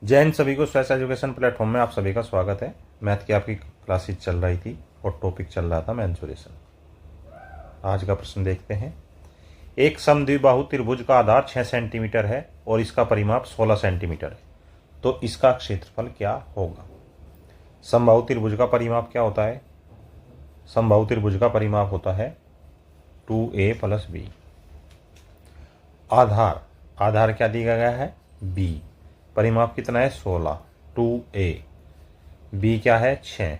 जय हिंद सभी को। स्ट्रेस एजुकेशन प्लेटफॉर्म में आप सभी का स्वागत है। मैथ की आपकी क्लासेस चल रही थी और टॉपिक चल रहा था मेंसुरेशन। आज का प्रश्न देखते हैं। एक समद्विबाहु त्रिभुज का आधार 6 सेंटीमीटर है और इसका परिमाप 16 सेंटीमीटर है, तो इसका क्षेत्रफल क्या होगा। समबाहु त्रिभुज का परिमाप क्या होता है? समबाहु त्रिभुज का परिमाप होता है 2a + b। आधार क्या दिया गया है? b। परिमाप कितना है? 16। 2a। b क्या है? 6।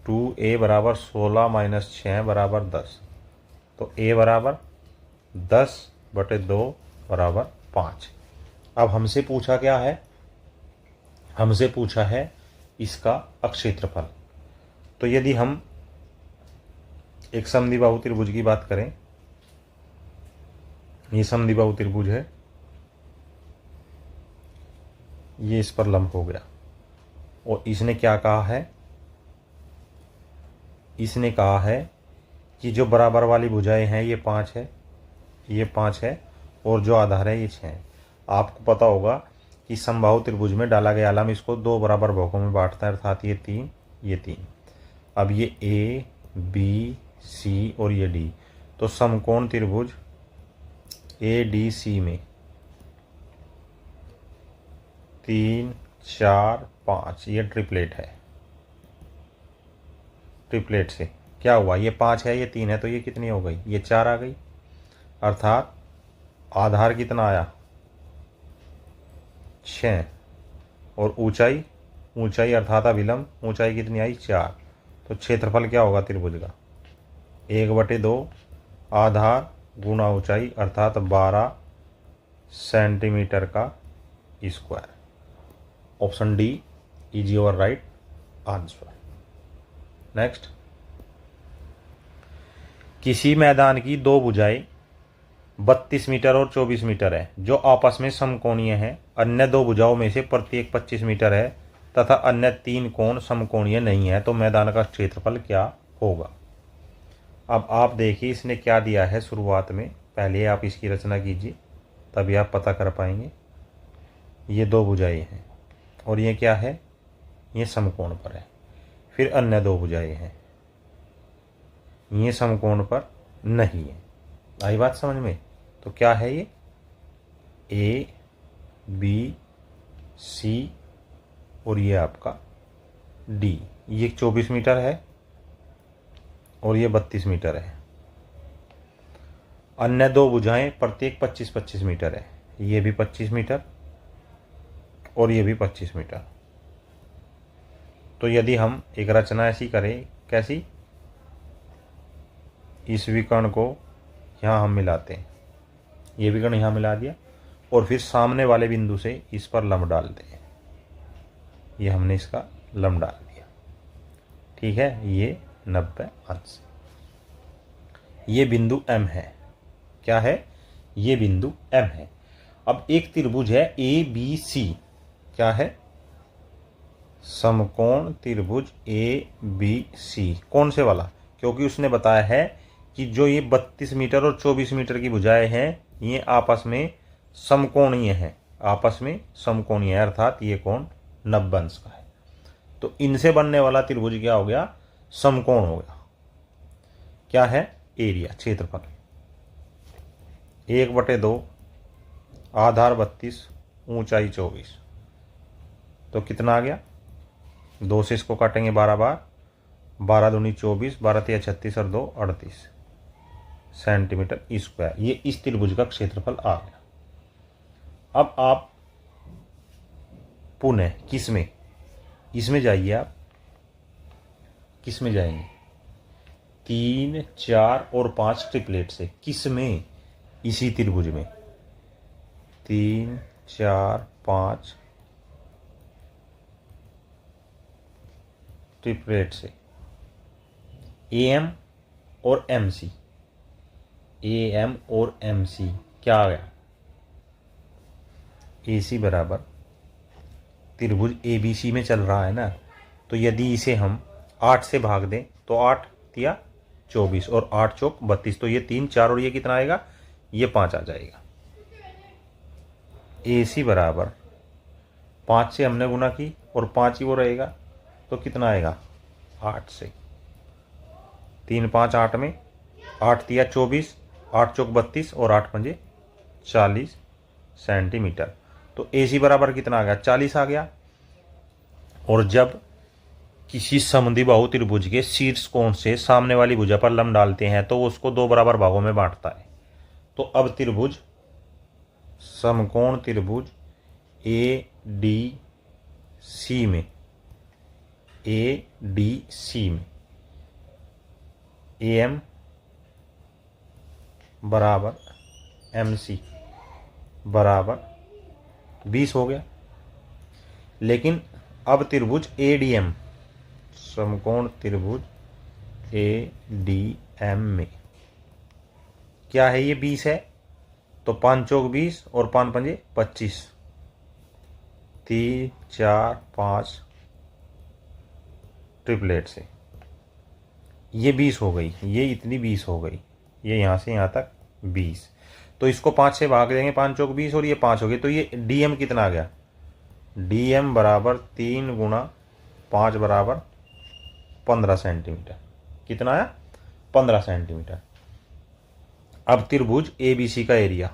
2a बराबर 16 - 6 बराबर 10। तो a बराबर 10/2 बराबर 5। अब हमसे पूछा क्या है? हमसे पूछा है इसका अक्षेत्रफल। तो यदि हम एक समद्विबाहु त्रिभुज की बात करें, ये समद्विबाहु त्रिभुज है, ये इस पर लंब हो गया और इसने क्या कहा है? इसने कहा है कि जो बराबर वाली भुजाएं हैं ये 5 है, ये 5 है, और जो आधार है ये 6 है। आपको पता होगा कि समबाहु त्रिभुज में डाला गया लंब इसको 2 बराबर भागों में बांटता है, अर्थात ये 3, ये 3। अब ये ए, बी, सी और ये डी, तो समकोण त्रिभुज ए डी सी में 3, 4, 5 ये ट्रिपलेट है। ट्रिपलेट से क्या हुआ? ये 5 है, ये 3 है, तो ये कितनी हो गई? ये 4 आ गई। अर्थात आधार कितना आया? 6। और ऊंचाई अर्थात अभिलंब ऊंचाई कितनी आई? 4। तो क्षेत्रफल क्या होगा त्रिभुज का? 1/2 आधार गुणा ऊंचाई अर्थात 12 सेंटीमीटर का square. Option D is your right answer. Next. किसी मैदान की दो भुजाएं 32 मीटर और 24 मीटर है जो आपस में समकोणीय है। अन्य दो भुजाओं में से प्रत्येक 25 मीटर है तथा अन्य 3 कोण समकोणीय नहीं है, तो मैदान का क्षेत्रफल क्या होगा। अब आप देखिए इसने क्या दिया है शुरुआत में, पहले आप इसकी रचना कीजिए तभी आप पता कर पाएंगे। ये दो भुजाएं हैं और ये क्या है? ये समकोण पर है। फिर अन्य दो भुजाएं हैं, ये समकोण पर नहीं है। आई बात समझ में? तो क्या है ये? ए, बी, सी और ये आपका डी। ये 24 मीटर है और ये 32 मीटर है। अन्य दो भुजाएं प्रत्येक 25-25 मीटर है। ये भी 25 मीटर और ये भी 25 मीटर। तो यदि हम एक रचना ऐसी करें, कैसी? इस विकर्ण को यहाँ हम मिलाते हैं, ये विकर्ण यहाँ मिला दिया और फिर सामने वाले बिंदु से इस पर लंब डालते हैं। ये हमने इसका लंब डाल दिया, ठीक है। ये 90 अंश। ये बिंदु M है। क्या है? ये बिंदु M है। अब एक त्रिभुज है ABC। क्या है? समकोण त्रिभुज ABC। कौन से वाला? क्योंकि उसने बताया है कि जो ये 32 मीटर और 24 मीटर की भुजाएं हैं ये आपस में समकोणीय हैं, आपस में समकोणीय है, अर्थात ये कोण 90 अंश का है। तो इनसे बनने वाला त्रिभुज क्या हो गया? समकोण हो गया। क्या है? एरिया, क्षेत्रफल 1/2 आधार 32 ऊंचाई 24। तो कितना आ गया? 2 से इसको काटेंगे 12 बार, 12 दूनी 24, 12 तिया 36 और 2 38 सेंटीमीटर स्क्वायर। ये इस त्रिभुज का क्षेत्रफल आ गया। अब आप पुनः किसमें? इसमें जाइए आप। किसमें जाएंगे? 3, 4 और 5 ट्रिपलेट से। किसमें? इसी त्रिभुज में। 3, 4, 5 ट्रिपलेट से। AM और MC। AM और MC क्या आ गया? AC बराबर त्रिभुज ABC में चल रहा है ना, तो यदि इसे हम 8 से भाग दें तो 8 तिया 24 और 8 चौक 32, तो ये 3, 4 और ये कितना आएगा? ये 5 आ जाएगा। AC बराबर 5 से हमने गुना की और 5 ही वो रहेगा, तो कितना आएगा 8 से। 3 5 8 में 8 तिया 24, 8 चौक 32 और 8 पंजे 40 सेंटीमीटर। तो AC बराबर कितना आ गया 40 आ गया। और जब किसी समद्विबाहु त्रिभुज के शीर्ष कोण से सामने वाली भुजा पर लंब डालते हैं तो उसको 2 बराबर भागों में बांटता है। तो अब त्रिभुज समकोण त्रिभुज ADC में AM बराबर MC बराबर 20 हो गया। लेकिन अब त्रिभुज ADM समकोण त्रिभुज ADM में क्या है, ये 20 है, तो 5 चौक 20 और 5 पंजे 25, 3 4 5 ट्रिपलेट से ये 20 हो गई, ये इतनी 20 हो गई, ये यहाँ से यहाँ तक 20। तो इसको 5 से भाग देंगे, 5 चौक 20 और ये 5 हो गई। तो ये DM कितना आ गया, DM बराबर 3 गुणा 5 बराबर 15 सेंटीमीटर। कितना आया 15 सेंटीमीटर। अब त्रिभुज ABC का एरिया,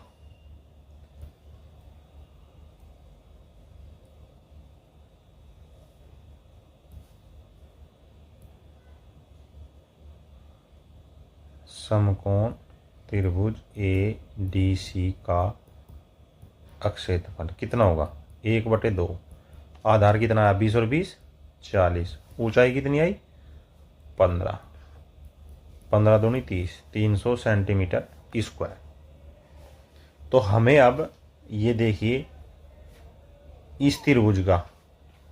समकोण त्रिभुज ADC का अक्षेत्रफल कितना होगा 1/2। आधार कितना आया 20 और 20 40। ऊंचाई कितनी आई 15, 15 दूनी 30, 300 सेंटीमीटर स्क्वायर। तो हमें अब ये देखिए इस त्रिभुज का,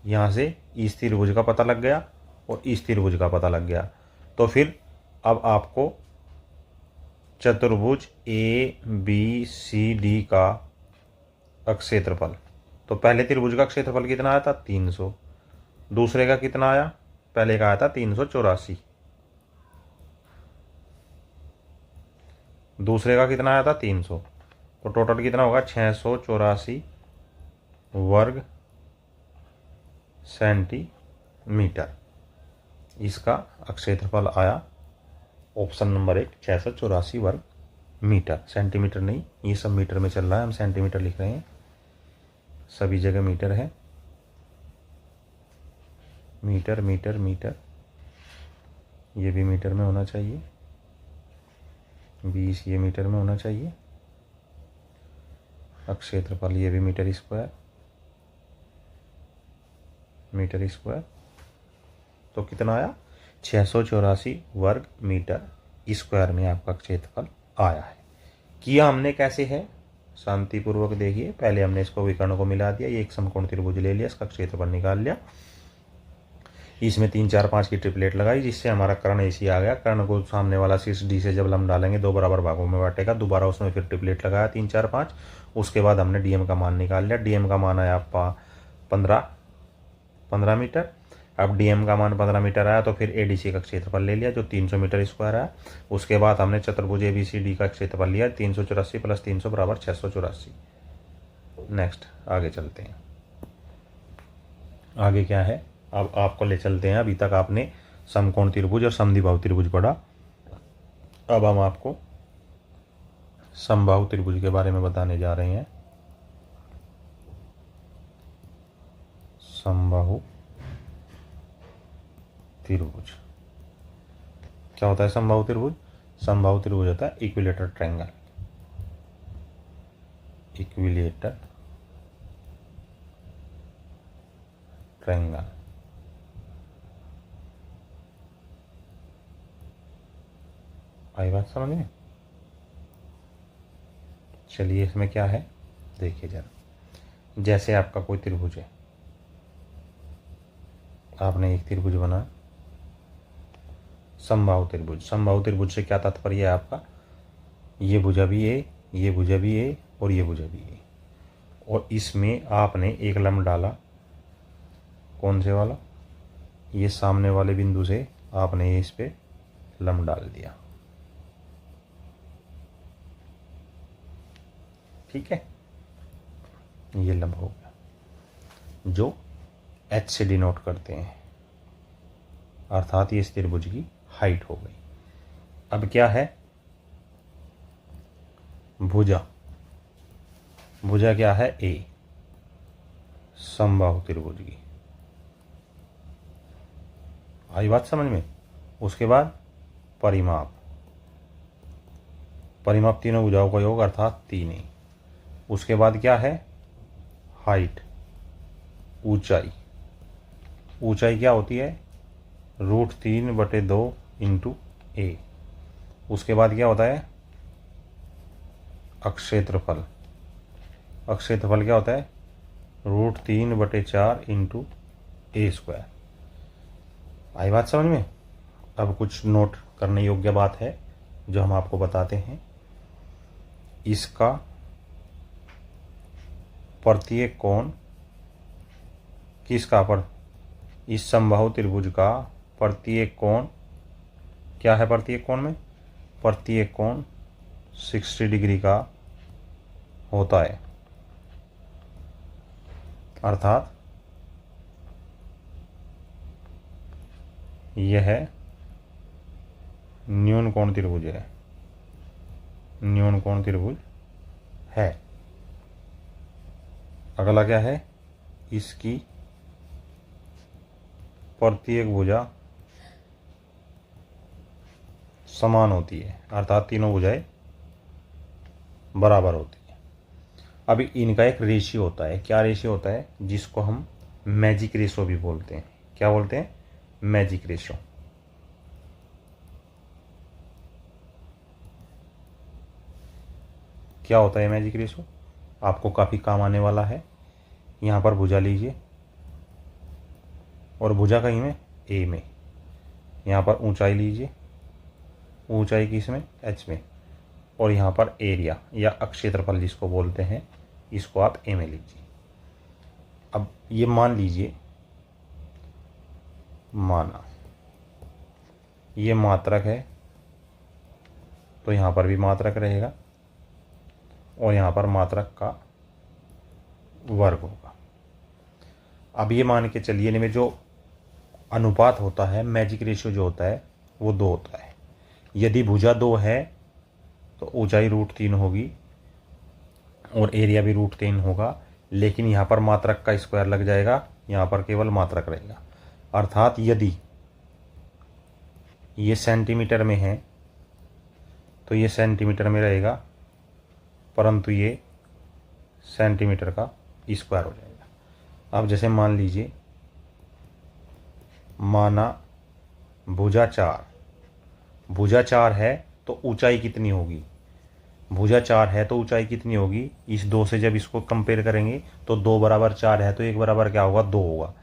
यहाँ से इस त्रिभुज का पता लग गया और इस त्रिभुज का पता लग गया। तो फिर अब आपको चतुर्भुज ABCD का क्षेत्रफल, तो पहले त्रिभुज का क्षेत्रफल कितना आया था 300, दूसरे का कितना आया, पहले का आया था 384, दूसरे का कितना आया था 300, तो टोटल कितना होगा 684 वर्ग सेंटीमीटर। इसका क्षेत्रफल आया ऑप्शन नंबर 1 684 वर्ग मीटर। सेंटीमीटर नहीं, ये सब मीटर में चल रहा है, हम सेंटीमीटर लिख रहे हैं, सभी जगह मीटर है। मीटर मीटर मीटर, ये भी मीटर में होना चाहिए, 20 ये मीटर में होना चाहिए। क्षेत्रफल ये भी मीटर स्क्वायर, मीटर स्क्वायर। तो कितना आया 684 वर्ग मीटर स्क्वायर में आपका क्षेत्रफल आया है। किया हमने कैसे है, शांतिपूर्वक देखिए। पहले हमने इसको विकर्ण को मिला दिया, ये एक समकोण त्रिभुज ले लिया, इसका क्षेत्रफल निकाल लिया, इसमें 3 4 5 की ट्रिपलेट लगाई, जिससे हमारा कर्ण AC आ गया। कर्ण को सामने वाला शीर्ष D से जब लंब डालेंगे 2 बराबर भागों में बांटेगा, दोबारा उसमें फिर ट्रिपलेट लगाया 3 4 5। उसके बाद हमने DM का मान निकाल लिया, DM का मान आया आपका 15 मीटर। अब DM का मान 15 मीटर आया तो फिर ADC का क्षेत्रफल ले लिया जो 300 मीटर स्क्वायर आया। उसके बाद हमने चतुर्भुज ABCD का क्षेत्रफल लिया 384 + 300 बराबर 684। नेक्स्ट आगे चलते हैं, आगे क्या है, अब आपको ले चलते हैं। अभी तक आपने समकोण त्रिभुज और समद्विबाहु त्रिभुज पढ़ा, अब हम आपको समबाहु त्रिभुज के बारे में बताने जा रहे हैं। समबाहु त्रिभुज क्या होता है, समबाहु त्रिभुज, समबाहु त्रिभुज होता है इक्विलेटरल ट्रायंगल, इक्विलेटरल ट्रायंगल। आई बात समझ में? चलिए इसमें क्या है देखिए जरा। जैसे आपका कोई त्रिभुज है, आपने एक त्रिभुज बना, समबाहु त्रिभुज। समबाहु त्रिभुज से क्या तात्पर्य है आपका, ये भुजा भी A, ये भुजा भी A और ये भुजा भी A, और इसमें आपने एक लंब डाला, कौन से वाला, ये सामने वाले बिंदु से आपने इस पे लंब डाल दिया, ठीक है, ये लंब हो गया। जो h से डिनोट करते हैं, अर्थात ये इस त्रिभुज की हाइट हो गई। अब क्या है, भुजा। भुजा क्या है, a, समबाहु त्रिभुज की। आई बात समझ में। उसके बाद परिमाप। परिमाप तीनों भुजाओं का योग अर्थात 3 ही। उसके बाद क्या है, हाइट, ऊंचाई। ऊंचाई क्या होती है, √3/2 इंटू a। उसके बाद क्या होता है, अक्षेत्रफल। अक्षेत्रफल क्या होता है, √3/4 इंटू a²। आई बात समझ में। अब कुछ नोट करने योग्य बात है जो हम आपको बताते हैं। इसका प्रत्येक कोण, किसका, पर इस समबाहु त्रिभुज का प्रत्येक कोण क्या है, प्रत्येक कोण में प्रत्येक कोण 60 डिग्री का होता है, अर्थात यह न्यून कोण त्रिभुज है, न्यून कोण त्रिभुज है। अगला क्या है, इसकी प्रत्येक भुजा समान होती है, अर्थात तीनों भुजाएं बराबर होती है। अभी इनका एक रेशियो होता है। क्या रेशियो होता है, जिसको हम मैजिक रेशियो भी बोलते हैं। क्या बोलते हैं, मैजिक रेशियो। क्या होता है मैजिक रेशियो, आपको काफ़ी काम आने वाला है। यहाँ पर भुजा लीजिए और भुजा कहीं में ए में, यहाँ पर ऊंचाई लीजिए, ऊंचाई किस में, एच में, और यहाँ पर एरिया या अक्षेत्रफल जिसको बोलते हैं, इसको आप ए में लीजिए। अब ये मान लीजिए, माना ये मात्रक है तो यहाँ पर भी मात्रक रहेगा और यहाँ पर मात्रक का वर्ग होगा। अब ये मान के चलिए, इनमें जो अनुपात होता है, मैजिक रेशियो जो होता है वो 2 होता है। यदि भुजा 2 है तो ऊंचाई √3 होगी और एरिया भी √3 होगा, लेकिन यहाँ पर मात्रक का स्क्वायर लग जाएगा, यहाँ पर केवल मात्रक रहेगा। अर्थात यदि ये सेंटीमीटर में है तो ये सेंटीमीटर में रहेगा, परंतु ये सेंटीमीटर का स्क्वायर हो जाएगा। अब जैसे मान लीजिए, माना भुजा 4, भुजा 4 है तो ऊंचाई कितनी होगी, भुजा 4 है तो ऊंचाई कितनी होगी, इस 2 से जब इसको कंपेयर करेंगे तो 2 बराबर 4 है तो 1 बराबर क्या होगा, 2 होगा,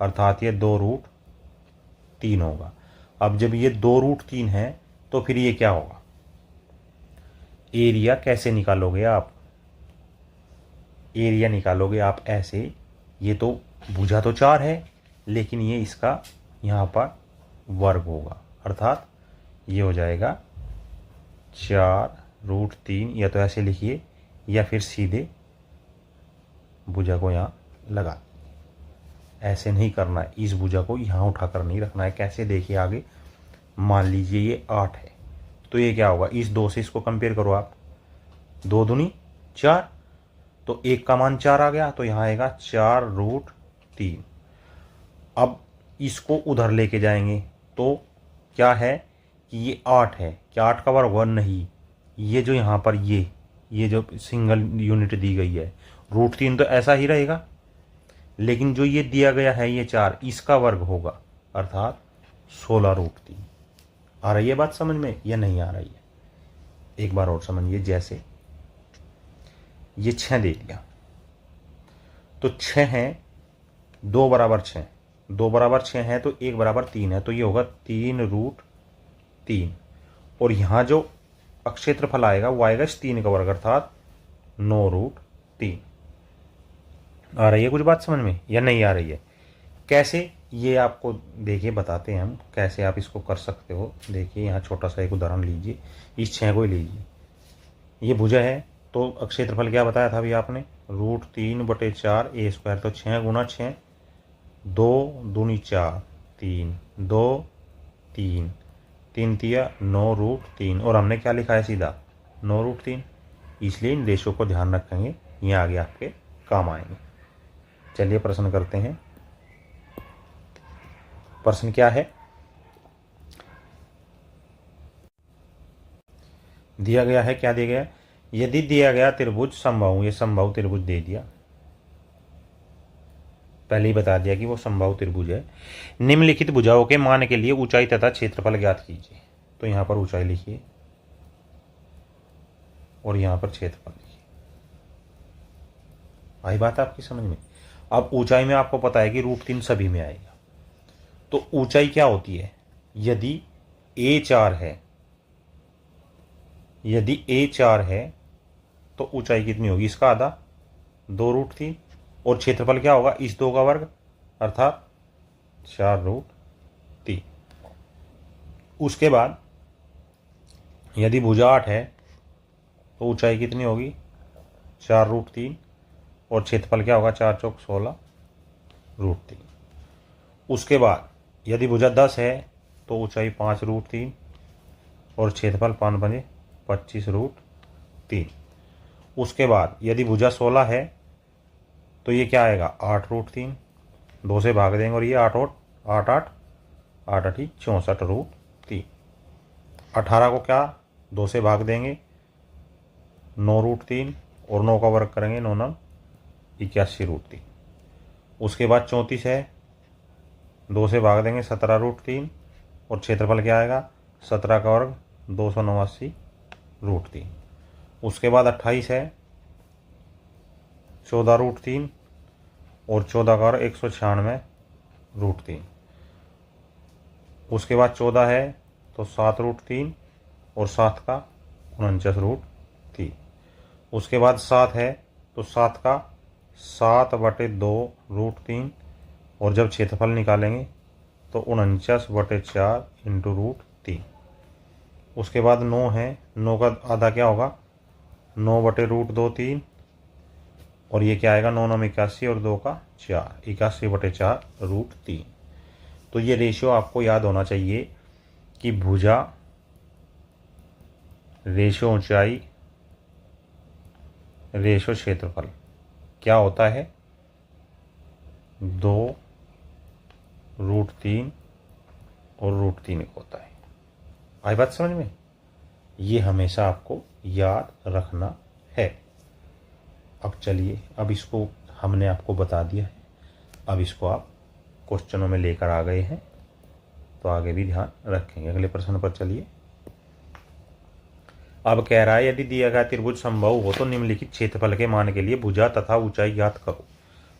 अर्थात ये 2√3 होगा। अब जब ये 2√3 है तो फिर ये क्या होगा, एरिया कैसे निकालोगे आप, एरिया निकालोगे आप ऐसे, ये तो भुजा तो 4 है लेकिन ये इसका यहाँ पर वर्ग होगा, अर्थात ये हो जाएगा 4√3, या तो ऐसे लिखिए या फिर सीधे भुजा को यहाँ लगा, ऐसे नहीं करना है, इस भुजा को यहाँ उठाकर नहीं रखना है। कैसे, देखिए आगे, मान लीजिए ये 8 है तो ये क्या होगा, इस 2 से इसको कंपेयर करो आप, 2 दूनी 4, तो 1 का मान 4 आ गया तो यहाँ आएगा 4√3। अब इसको उधर लेके जाएंगे तो क्या है कि ये 8 है, क्या 8 का वर्ग हुआ, नहीं, ये जो यहाँ पर ये जो सिंगल यूनिट दी गई है √3 तो ऐसा ही रहेगा, लेकिन जो ये दिया गया है ये 4, इसका वर्ग होगा, अर्थात 16√3। आ रही है बात समझ में या नहीं आ रही है, एक बार और समझिए। जैसे ये 6 दे दिया तो 6 है, 2 बराबर 6, 2 बराबर 6 है तो 1 बराबर 3 है तो ये होगा 3√3, और यहाँ जो अक्षेत्रफल आएगा वो आएगा इस 3 का वर्ग, अर्थात 9√3। आ रही है कुछ बात समझ में या नहीं आ रही है, कैसे, ये आपको देखिए बताते हैं हम कैसे आप इसको कर सकते हो। देखिए यहाँ छोटा सा एक उदाहरण लीजिए, इस 6 को ही लीजिए, ये भुजा है तो क्षेत्रफल क्या बताया था अभी आपने, √3/4 a स्क्वायर, तो 6 गुना 6, 2 दूनी 4, 3 2 3, 3 तिया 9√3, और हमने क्या लिखा है सीधा 9√3, इसलिए इन रेशो को ध्यान रखेंगे, ये आगे आपके काम आएंगे। चलिए प्रश्न करते हैं। प्रश्न क्या है, दिया गया है, क्या दिया गया है, यदि दिया गया त्रिभुज समबाहु, ये समबाहु त्रिभुज दे दिया, पहले ही बता दिया कि वो समबाहु त्रिभुज है, निम्नलिखित भुजाओं के मान के लिए ऊंचाई तथा क्षेत्रफल ज्ञात कीजिए। तो यहां पर ऊंचाई लिखिए और यहां पर क्षेत्रफल लिखिए। आई बात आपकी समझ में। अब ऊंचाई में आपको पता है कि √3 सभी में आएगा, तो ऊंचाई क्या होती है, यदि a 4 है, यदि a 4 है तो ऊंचाई कितनी होगी, इसका आधा 2√3, और क्षेत्रफल क्या होगा, इस 2 का वर्ग अर्थात 4√3। उसके बाद यदि भुजा 8 है तो ऊंचाई कितनी होगी, 4√3, और क्षेत्रफल क्या होगा, 4 चौक 16√3। उसके बाद यदि भुजा 10 है तो ऊंचाई 5√3 और क्षेत्रफल 5 पंजे 25√3। उसके बाद यदि भुजा 16 है तो ये क्या आएगा, 8√3, 2 से भाग देंगे और ये 8 और 8 8 8 8 64√3। 18 को क्या 2 से भाग देंगे, 9√3, और 9 का वर्ग करेंगे, 9 9 81√3। उसके बाद 34 है, 2 से भाग देंगे 17√3, और क्षेत्रफल क्या आएगा, 17 का वर्ग 289√3। उसके बाद 28 है, 14√3, और 14 का वर्ग 196√3। उसके बाद 14 है तो 7√3, और 7 का 49√3। उसके बाद 7 है तो 7 का 7/2√3, और जब क्षेत्रफल निकालेंगे तो 49/4 इंटू √3। उसके बाद 9 है, 9 का आधा क्या होगा, 9/√2 3, और ये क्या आएगा, 9 9 81, और 2 का 4, 81/4√3। तो ये रेशियो आपको याद होना चाहिए कि भुजा, रेशियो ऊंचाई, रेशियो क्षेत्रफल क्या होता है, 2√3 और √3 होता है। आई बात समझ में, ये हमेशा आपको याद रखना है। अब चलिए, अब इसको हमने आपको बता दिया है, अब इसको आप क्वेश्चनों में लेकर आ गए हैं, तो आगे भी ध्यान रखेंगे। अगले प्रश्न पर चलिए। अब कह रहा है, यदि दिया गया त्रिभुज समबाहु हो तो निम्नलिखित क्षेत्रफल के मान के लिए भुजा तथा ऊंचाई ज्ञात करो।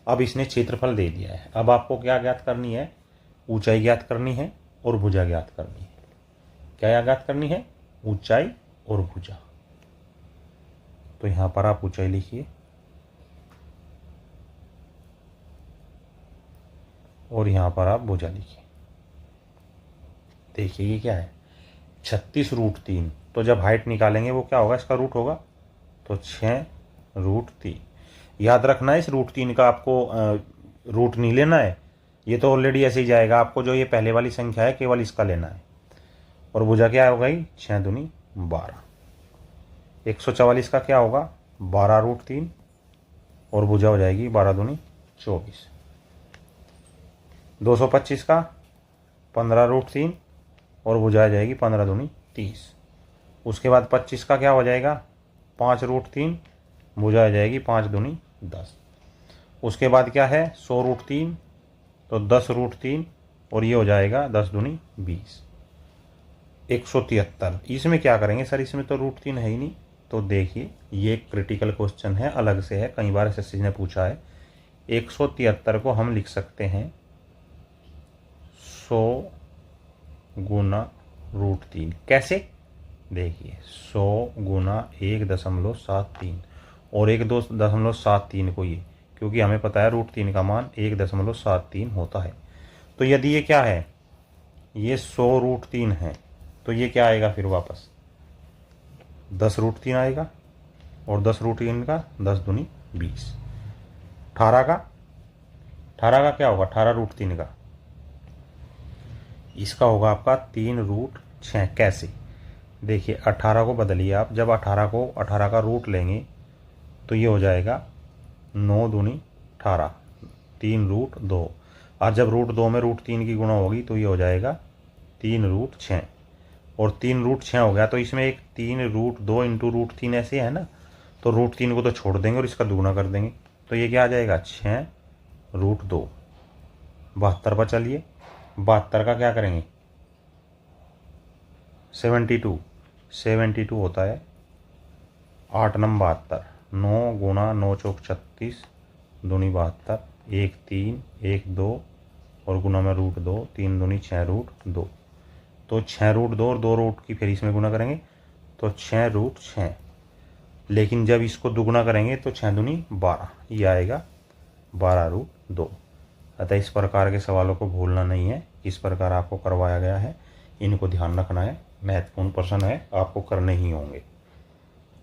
अब इसने क्षेत्रफल दे दिया है, अब आपको क्या ज्ञात करनी है, ऊंचाई ज्ञात करनी है और भुजा ज्ञात करनी है। क्या ज्ञात करनी है, ऊंचाई और भुजा। तो यहां पर आप ऊंचाई लिखिए और यहां पर आप भुजा लिखिए। देखिए ये क्या है, 36√3, तो जब हाइट निकालेंगे वो क्या होगा, इसका रूट होगा, तो 6√3। याद रखना है, इस √3 का आपको रूट नहीं लेना है, ये तो ऑलरेडी ऐसे ही जाएगा, आपको जो ये पहले वाली संख्या है केवल इसका लेना है। और भुजा क्या हो गई, 6 दूनी 12। 144 का क्या होगा, 12√3, और भुजा हो जाएगी 12 दूनी 24। 225 का 15√3, और भुजा आ जाएगी 15 दूनी 30। उसके बाद 25 का क्या हो जाएगा, 5√3, भुजा आ जाएगी 5 दूनी 10। उसके बाद क्या है, 100√3, तो 10√3, और ये हो जाएगा 10 दूनी 20। 173, इसमें क्या करेंगे सर, इसमें तो √3 है ही नहीं, तो देखिए ये एक क्रिटिकल क्वेश्चन है, अलग से है, कई बार एसएससी ने पूछा है। 173 को हम लिख सकते हैं 100 गुना √3। कैसे, देखिए 100 गुना 1.73, और 1.73 को ये, क्योंकि हमें पता है √3 का मान 1.73 होता है। तो यदि ये क्या है, ये 100√3 है, तो ये क्या आएगा फिर वापस, 10√3 आएगा। और 10 रूट 3 का 10 दूनी 20। 18 का क्या होगा, 18 रूट 3 का, इसका होगा आपका 3 रूट 6। कैसे, देखिए 18 को बदलिए आप, जब 18 का रूट लेंगे तो ये हो जाएगा 9 दूनी 18, 3 रूट 2, और जब रूट 2 में रूट 3 की गुणा होगी तो ये हो जाएगा 3 रूट 6, और 3 रूट 6 हो गया। तो इसमें एक 3 रूट 2 इंटू रूट 3 ऐसे है ना, तो रूट 3 को तो छोड़ देंगे और इसका दुगुना कर देंगे, तो ये क्या आ जाएगा 6 रूट 2। 72 पर चलिए, 72 का क्या करेंगे 72 होता है 8 नम 72, 9 गुणा 9 चौक 36 दूनी 72, 1 3 1 2 और गुना में रूट 2, 3 दूनी 6 रूट 2, तो 6 रूट 2 और 2 रूट की फिर इसमें गुना करेंगे तो 6 रूट 6। लेकिन जब इसको दुगुना करेंगे तो 6 दूनी 12, ये आएगा 12 रूट 2। अतः इस प्रकार के सवालों को भूलना नहीं है, किस प्रकार आपको करवाया गया है, इनको ध्यान रखना है, महत्वपूर्ण प्रश्न है, आपको करने ही होंगे।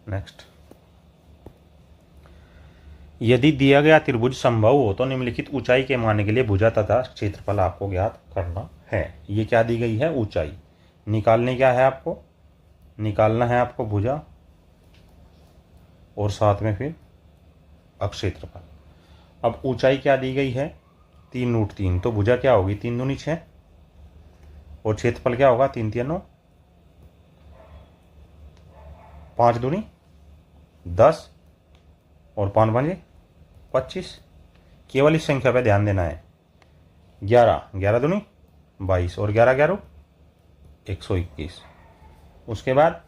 नेक्स्ट, यदि दिया गया त्रिभुज संभव हो तो निम्नलिखित ऊंचाई के मान के लिए भुजा तथा क्षेत्रफल आपको ज्ञात करना है। ये क्या दी गई है, ऊंचाई निकालने, क्या है आपको निकालना है, आपको भुजा और साथ में फिर क्षेत्रफल। अब ऊंचाई क्या दी गई है 3 रूट 3, तो भुजा क्या होगी 3 दूनी 6, और क्षेत्रफल क्या होगा 3 3 9, 5 दूनी 10 और 5 5 25। केवल इस संख्या पे ध्यान देना है। 11 दूनी 22 और 11 11 121। उसके बाद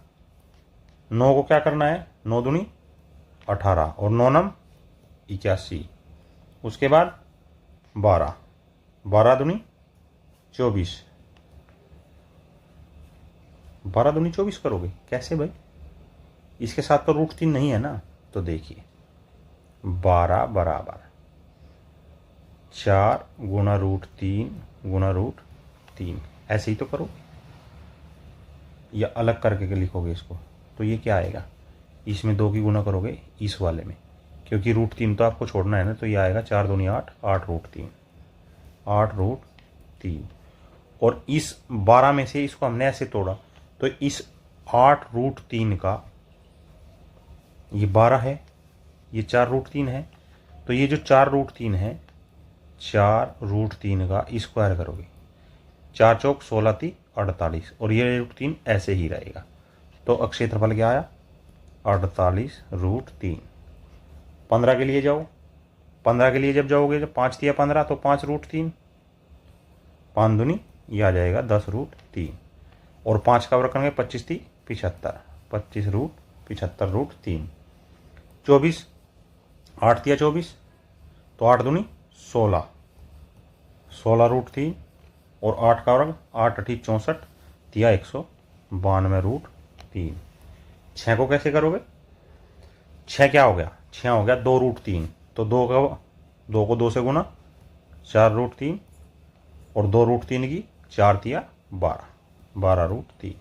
9 को क्या करना है, 9 दूनी 18 और 9 नम 81। उसके बाद 12 दूनी 24, 12 दूनी 24 करोगे कैसे भाई, इसके साथ तो रूट 3 नहीं है ना, तो देखिए 12 बराबर 4 गुना रूट 3 गुना रूट 3, ऐसे ही तो करो, या अलग करके लिखोगे इसको, तो ये क्या आएगा, इसमें 2 की गुना करोगे इस वाले में, क्योंकि रूट 3 तो आपको छोड़ना है ना, तो ये आएगा 4 दूनी 8, 8 रूट 3, 8 रूट 3। और इस 12 में से इसको हमने ऐसे तोड़ा, तो इस 8 रूट 3 का ये 12 है, ये 4 रूट 3 है, तो ये जो 4 रूट 3 है, 4 रूट 3 का स्क्वायर करोगे, 4 चौक 16 × 48, और ये रूट 3 ऐसे ही रहेगा, तो क्षेत्रफल क्या आया 48 रूट 3। 15 के लिए जाओ, 15 के लिए जब जाओगे, जब 5 दिया 15, तो 5 रूट 3, 5 दूनी ये आ जाएगा 10 रूट 3, और 5 का वर्ग करेंगे 25 थी 75, 25 रूट 75 रूट 3। 24, 8 दिया 24, तो 8 दूनी 16, 16 रूट 3, और 8 का वर्ग 8 8 64 दिया 192 रूट 3। 6 को कैसे करोगे, 6 क्या हो गया, 6 हो गया 2 रूट 3, तो 2 को 2 से गुना 4 रूट 3, और 2 रूट 3 की 4 दिया 12 रूट 3।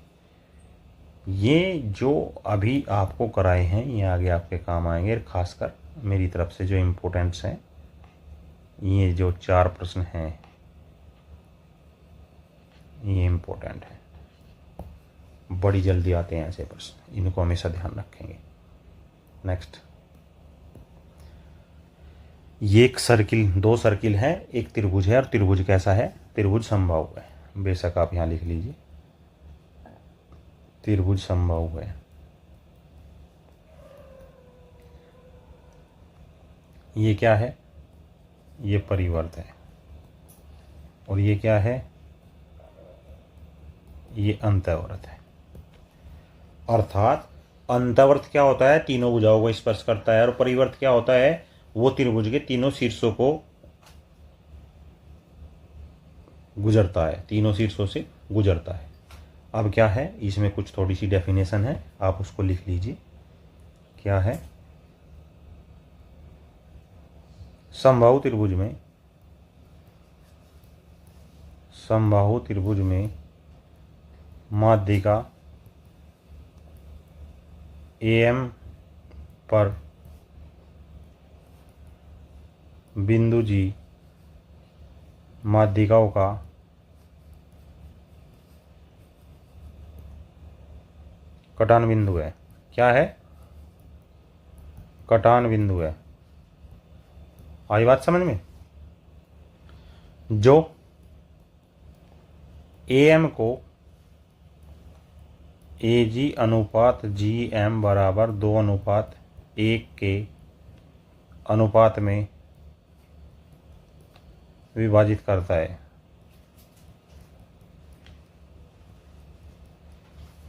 ये जो अभी आपको कराए हैं ये आगे आपके काम आएंगे, खासकर मेरी तरफ से जो इम्पोर्टेंट्स हैं, ये जो 4 प्रश्न हैं ये इम्पोर्टेंट है, बड़ी जल्दी आते हैं ऐसे प्रश्न, इनको हमेशा ध्यान रखेंगे। नेक्स्ट, ये एक सर्किल, 2 सर्किल है, एक त्रिभुज है, और त्रिभुज कैसा है, त्रिभुज समबाहु है, बेशक आप यहाँ लिख लीजिए त्रिभुज समबाहु है। ये क्या है, ये परिवर्त है, और ये क्या है, ये अंतःवर्त है। अर्थात अंतःवर्त क्या होता है, तीनों भुजाओं को स्पर्श करता है, और परिवर्त क्या होता है, वो त्रिभुज के तीनों शीर्षों को गुजरता है, तीनों शीर्षों से गुजरता है। अब क्या है, इसमें कुछ थोड़ी सी डेफिनेशन है, आप उसको लिख लीजिए। क्या है, समबाहु त्रिभुज में माध्यिका AM पर बिंदु जी माध्यिकाओं का कटान बिंदु है। क्या है? कटान बिंदु है। आई बात समझ में? जो AM को AG अनुपात GM बराबर 2:1 के अनुपात में विभाजित करता है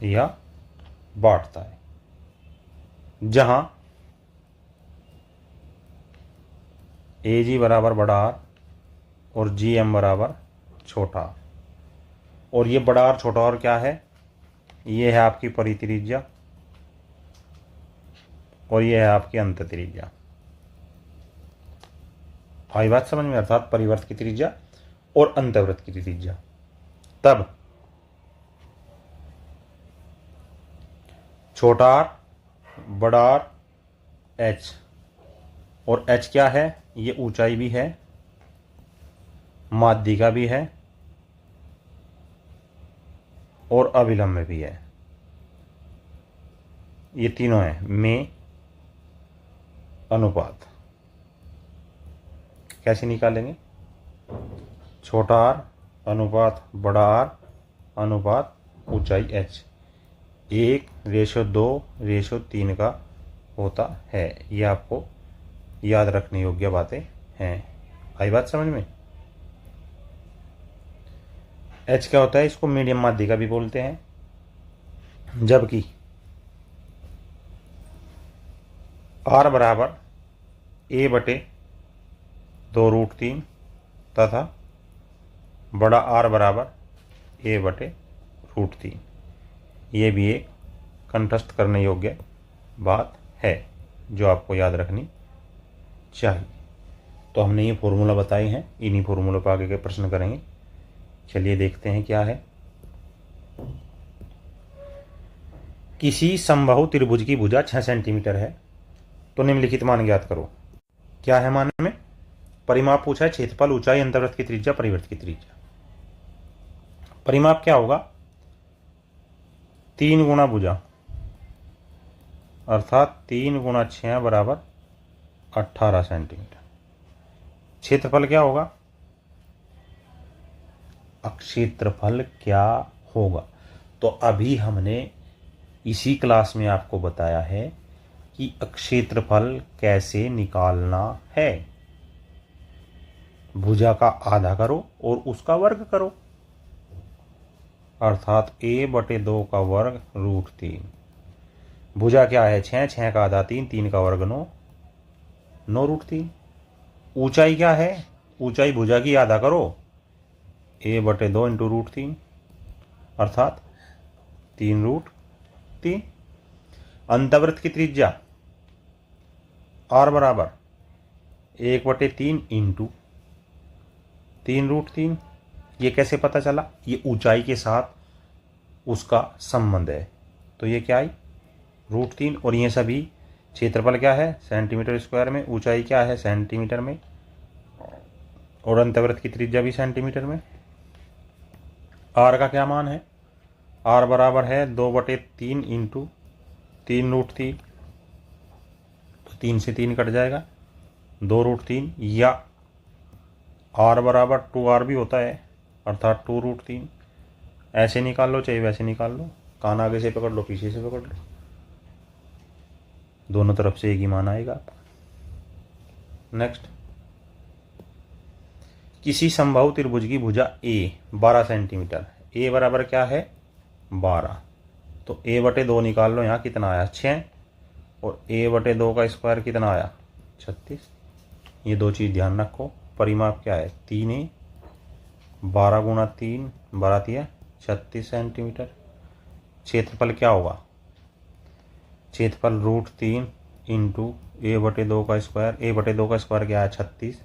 या बांटता है, जहां AG बराबर बड़ा R और GM बराबर छोटा R। और ये बड़ा R छोटा R क्या है? ये है आपकी परित्रिज्या और ये है आपकी अंत त्रिज्या। आई बात समझ में? अर्थात परिवर्त की त्रिज्या और अंतर्वृत्त की त्रिज्या। तब छोटा R, बड़ा R, H। और H क्या है? ये ऊंचाई भी है, माध्यिका भी है और अविलंब भी है। ये तीनों है में अनुपात। कैसे निकालेंगे? छोटा R अनुपात बड़ा R अनुपात ऊंचाई H 1:2:3 का होता है। ये आपको याद रखने योग्य बातें हैं। आई बात समझ में? H क्या होता है? इसको मीडियम माध्यिका भी बोलते हैं, जबकि R बराबर A/2√3 तथा बड़ा R बराबर A/√3। ये भी एक कंठस्थ करने योग्य बात है जो आपको याद रखनी चाहिए। तो हमने ये फॉर्मूला बताए हैं, इन्हीं फॉर्मूलों पर आगे के प्रश्न करेंगे। चलिए देखते हैं क्या है। किसी समबाहु त्रिभुज की भुजा 6 सेंटीमीटर है तो निम्नलिखित मान ज्ञात करो। क्या है मान में? परिमाप पूछा है, क्षेत्रफल, ऊंचाई, अंतर्वृत्त की त्रिज्या, परिवृत्त की त्रिज्या। परिमाप क्या होगा? 3 गुना भुजा अर्थात 3 गुना 6 बराबर 18 सेंटीमीटर। क्षेत्रफल क्या होगा? क्षेत्रफल क्या होगा? तो अभी हमने इसी क्लास में आपको बताया है कि क्षेत्रफल कैसे निकालना है। भुजा का आधा करो और उसका वर्ग करो, अर्थात A/2 का वर्ग √3। भुजा क्या है? 6, 6 का आधा 3, 3 का वर्ग 9, 9√3। ऊंचाई क्या है? ऊंचाई भुजा की आधा करो, A/2 इंटू √3 अर्थात 3√3। अंतर्वृत्त की त्रिज्या R बराबर 1/3 इंटू 3√3। ये कैसे पता चला? ये ऊंचाई के साथ उसका संबंध है, तो ये क्या आई? √3। और ये सभी क्षेत्रफल क्या है? सेंटीमीटर स्क्वायर में। ऊंचाई क्या है? सेंटीमीटर में। और अंतर्वृत्त की त्रिज्या भी सेंटीमीटर में। R का क्या मान है? R बराबर है 2/3 इंटू 3√3। तो 3 से 3 कट जाएगा, 2√3। या R बराबर 2R भी होता है अर्थात 2√3। ऐसे निकाल लो चाहे वैसे निकाल लो, कान आगे से पकड़ लो पीछे से पकड़ लो, दोनों तरफ से एक ही मान आएगा। नेक्स्ट, किसी समबाहु त्रिभुज की भुजा A 12 सेंटीमीटर। A बराबर क्या है? 12। तो A/2 निकाल लो, यहाँ कितना आया? 6। और A/2 का स्क्वायर कितना आया? 36। ये दो चीज़ ध्यान रखो। परिमाप क्या है? 3A 12 गुणा 3 12 है 36 सेंटीमीटर। क्षेत्रफल क्या होगा? क्षेत्रफल √3 इंटू A/2 का स्क्वायर। A/2 का स्क्वायर क्या है? 36,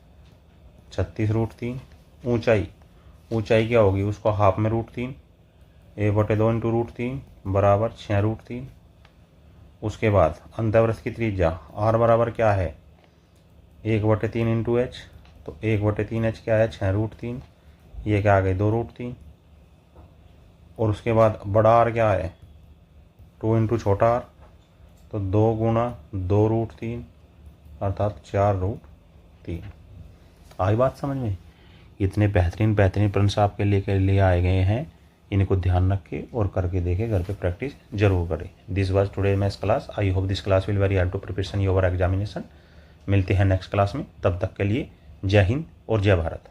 36√3। ऊंचाई, ऊंचाई क्या होगी? उसको हाफ में √3, A/2 इंटू √3 बराबर 6√3। उसके बाद अंतःवृत्त की त्रिज्या r बराबर क्या है 1/3 इंटू एच, तो 1/3 एच क्या है 6√3, ये क्या आ गई 2√3। और उसके बाद बड़ा आर क्या है 2 इंटू छोटा आर, तो 2 गुणा 2√3 अर्थात 4√3। आई बात समझ में। इतने बेहतरीन प्रश्न आपके लिए आए गए हैं, इनको ध्यान रखें और करके देखें, घर पे प्रैक्टिस जरूर करें। This was today maths class. I hope this class will very help to preparation your examination. मिलते हैं नेक्स्ट क्लास में, तब तक के लिए जय हिंद और जय भारत।